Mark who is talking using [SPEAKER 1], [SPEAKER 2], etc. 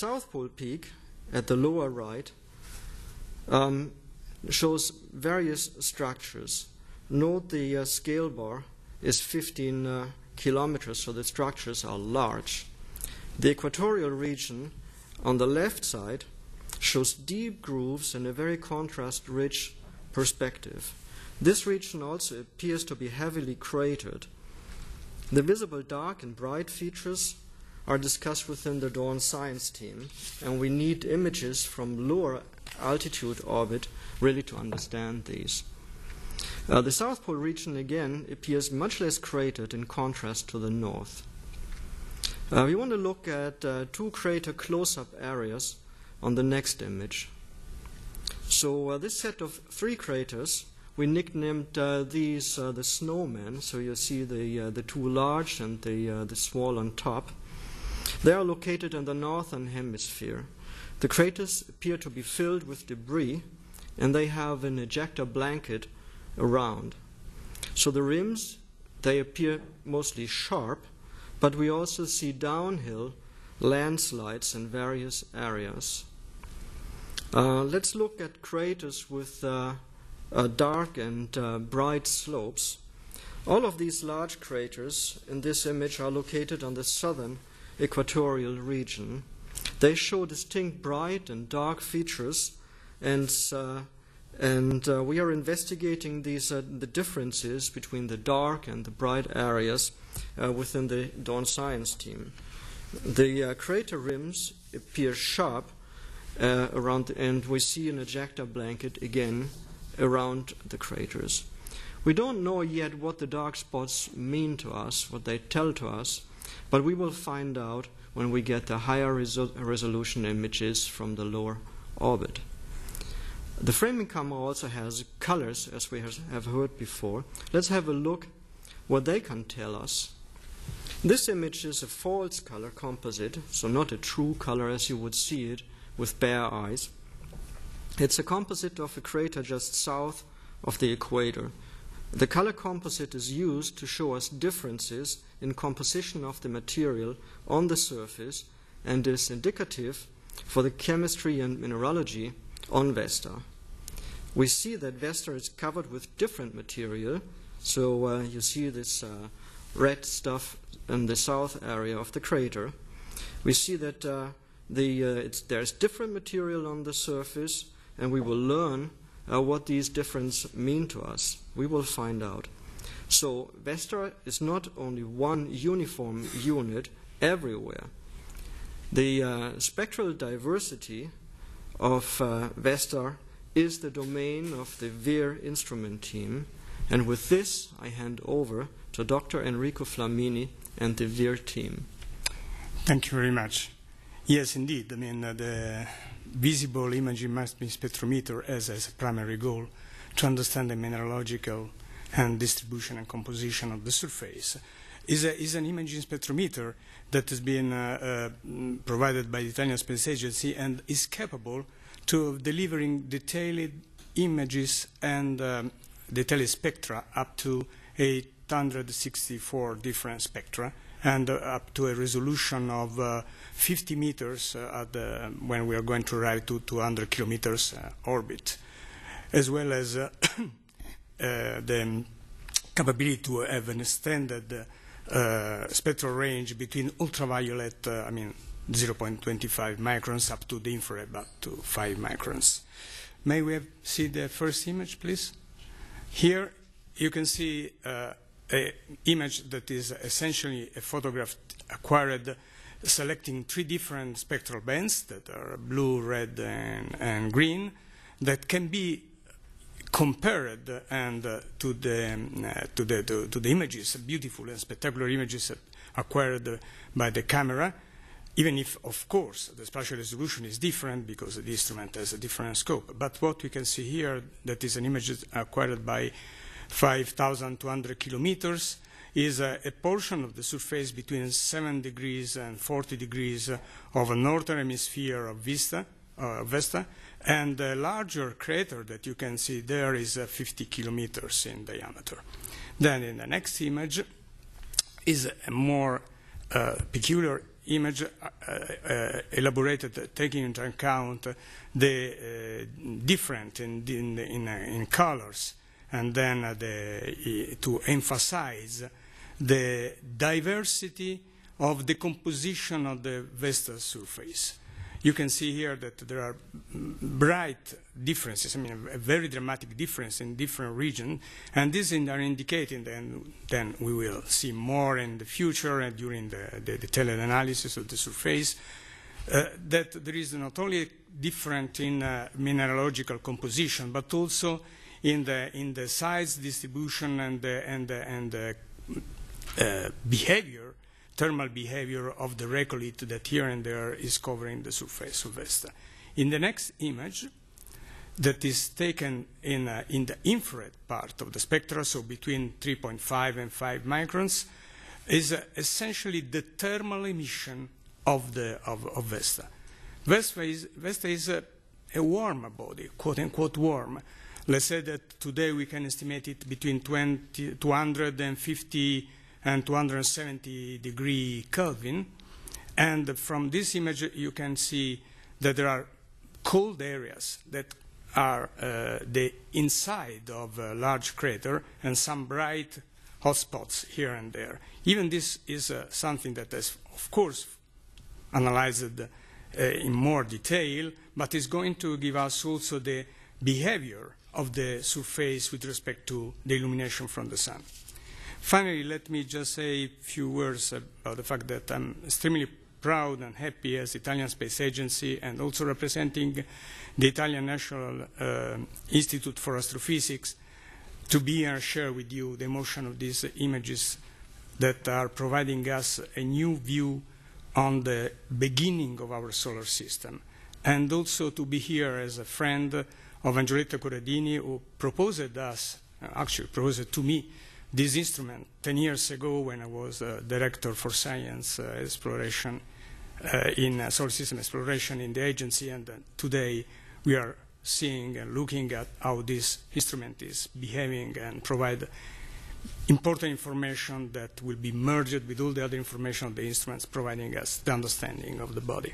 [SPEAKER 1] South Pole Peak at the lower right shows various structures. Note the scale bar is 15 kilometers, so the structures are large. The equatorial region on the left side shows deep grooves and a very contrast-rich perspective. This region also appears to be heavily cratered. The visible dark and bright features are discussed within the Dawn science team, and we need images from lower altitude orbit really to understand these. The South Pole region again appears much less cratered in contrast to the north. We want to look at two crater close-up areas on the next image. So this set of three craters, we nicknamed these the snowmen. So you see the two large and the small on top. They are located in the northern hemisphere. The craters appear to be filled with debris, and they have an ejecta blanket around. So the rims, they appear mostly sharp, but we also see downhill landslides in various areas. Let's look at craters with dark and bright slopes. All of these large craters in this image are located on the southern equatorial region. They show distinct bright and dark features, and we are investigating the differences between the dark and the bright areas within the Dawn science team. The crater rims appear sharp around, and we see an ejecta blanket again around the craters. We don't know yet what the dark spots mean to us, what they tell to us, but we will find out when we get the higher resolution images from the lower orbit. The framing camera also has colors, as we have heard before. Let's have a look what they can tell us. This image is a false color composite, so not a true color as you would see it with bare eyes. It's a composite of a crater just south of the equator. The color composite is used to show us differences in composition of the material on the surface and is indicative for the chemistry and mineralogy on Vesta. We see that Vesta is covered with different material, so you see this red stuff in the south area of the crater. We see that there's different material on the surface, and we will learn what these differences mean to us. We will find out. So Vesta is not only one uniform unit everywhere. The spectral diversity of Vesta is the domain of the VIR instrument team. And with this, I hand over to Dr. Enrico Flamini and the VIR team.
[SPEAKER 2] Thank you very much. Yes, indeed. I mean, the visible imaging mass spectrometer has as a primary goal to understand the mineralogical and distribution and composition of the surface. Is an imaging spectrometer that has been provided by the Italian Space Agency and is capable to delivering detailed images and detailed spectra up to 864 different spectra, and up to a resolution of 50 meters when we are going to arrive to 200 kilometers orbit, as well as the capability to have an extended spectral range between ultraviolet, 0.25 microns, up to the infrared, up to 5 microns. May we see the first image, please? Here you can see an image that is essentially a photograph acquired selecting 3 different spectral bands that are blue, red, and green, that can be compared and to the images, beautiful and spectacular images acquired by the camera, even if, of course, the spatial resolution is different because the instrument has a different scope. But what we can see here, that is an image acquired by 5,200 kilometers, is a portion of the surface between 7 degrees and 40 degrees of a northern hemisphere of Vesta, and the larger crater that you can see there is 50 kilometers in diameter. Then in the next image is a more peculiar image elaborated taking into account the different in colors, and then to emphasize the diversity of the composition of the Vesta surface. You can see here that there are bright differences, I mean a very dramatic difference in different regions, and these are indicating, and then we will see more in the future and during the detailed analysis of the surface, that there is not only different in mineralogical composition, but also in the size distribution and the behavior, thermal behavior of the regolith that here and there is covering the surface of Vesta. In the next image, that is taken in the infrared part of the spectra, so between 3.5 and 5 microns, is essentially the thermal emission of Vesta. Vesta is a warm body, quote-unquote warm. Let's say that today we can estimate it between 250 and 270 degree Kelvin. And from this image, you can see that there are cold areas that are the inside of a large crater and some bright hotspots here and there. Even this is something that is, of course, analyzed in more detail, but is going to give us also the behavior of the surface with respect to the illumination from the sun. Finally, let me just say a few words about the fact that I'm extremely proud and happy as Italian Space Agency and also representing the Italian National Institute for Astrophysics to be here and share with you the emotion of these images that are providing us a new view on the beginning of our solar system, and also to be here as a friend of Angioletta Corradini, who proposed us, actually proposed to me, this instrument 10 years ago when I was Director for Science Exploration in Solar System Exploration in the agency, and today we are seeing and looking at how this instrument is behaving and provide important information that will be merged with all the other information of the instruments, providing us the understanding of the body.